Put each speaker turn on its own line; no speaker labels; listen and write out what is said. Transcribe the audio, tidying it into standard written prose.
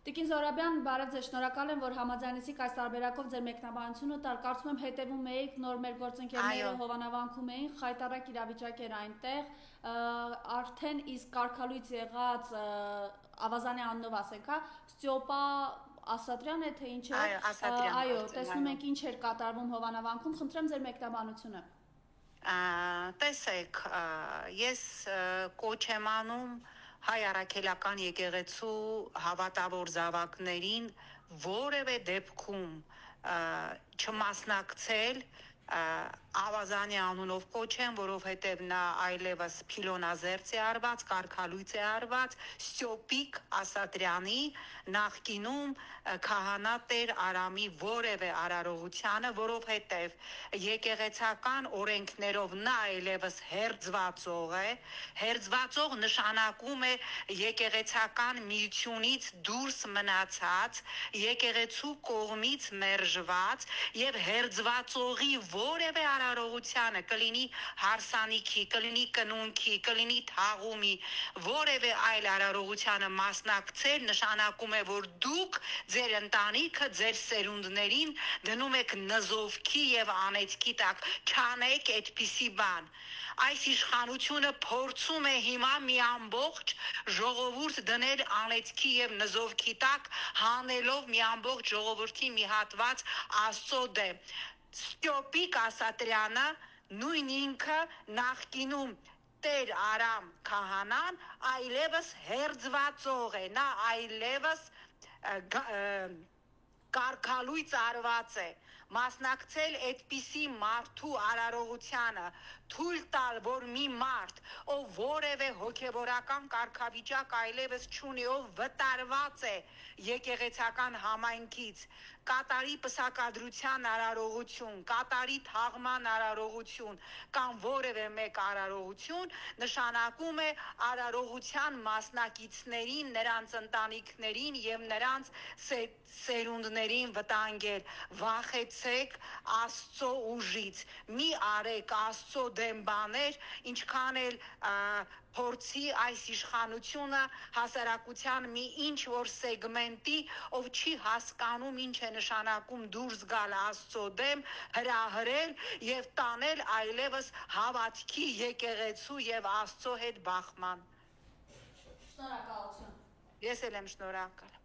Տիկին Զոհրաբյան, բարև ձեզ, շնորհակալ եմ, որ համաձայնեցիք այս տարբերակով ձեր մեկնաբանությունը տալ։ Կարծում եմ հետևում էիք, նոր մեր գործընկերները հովանավանքում էին, խայտառակ իրավիճակ էր այնտեղ, արդեն իսկ կարգալույծ եղած Ավազանի անունով ասենք, Ստյոպա Ասատրյան է, թե ինչ է։ Այո, տեսնում ենք ինչ էր կատարվում հովանավանքում, խնդրեմ ձեր մեկնաբանությունը։
Տեսեք, ես կոչ եմ անում հայ առաքելական եկեղեցու հավատավոր զավակներին որևէ դեպքում չմասնակցել Ավազանի անունով կոչ եմ, որովհետև նա այլևս փիլոնազերծ է արված, կարգալույծ է արված Ստյոպիկ Ասատրյանի նախկինում քահանա Տեր Արամի որևէ արարողությանը, որովհետև եկեղեցական օրենքներով նա այլևս հերձվածող է, հերձվածող նշանակում է եկեղեցական միությունից դուրս մնացած, եկեղեցու կողմից մերժված եւ հերձվածողի որևէ արարողությանը կլինի հարսանիքի, կլինի կնունքի, կլինի թաղումի, որևէ այլ արարողությանը մասնակցել նշանակում է, որ դուք ձեր ընտանիքը, ձեր սերունդներին դնում եք նզովքի եւ անեծքի տակ, չանեք այդպիսի բան։ Այս իշխանությունը փորձում է հիմա մի ամբողջ ժողովուրդ դնել անեծքի եւ նզովքի տակ, հանելով մի ամբողջ ժողովրդի մի հատված Աստծո դեմ։ Ստյոպիկ Ասատրյանը նույն ինքը նախկինում Տեր Արամ քահանան այլևս հերձվածող է, նա այլևս կարգալույծ արված է, մասնակցել այդպիսի մարդու արարողությանը, թույլ տալ, որ մի մարդ, ով որևէ հոգևորական կարգավիճակ այլևս չունի, ով վտարված է եկեղեցական համայնքից, կատարի պսակադրության արարողություն, կատարի թաղման արարողություն կամ որևէ մեկ արարողություն, նշանակում է արարողության մասնակիցներին, նրանց ընտանիքներին եւ նրանց սերունդներին վտանգել։ Վախեցեք Աստծո ուժից, մի արեք Աստծո դեմ բաներ, ինչքան էլ փորձի այս իշխանությունը հասարակության մի ինչ որ սեգմենտի, ով չի հասկանում ինչ է նշանակում դուրս գալ Աստծո դեմ, հրահրել եւ տանել այլևս հավատքի եկեղեցու եւ Աստծո հետ բախման։
Շնորհակալություն։
Ես էլ եմ շնորհակալ։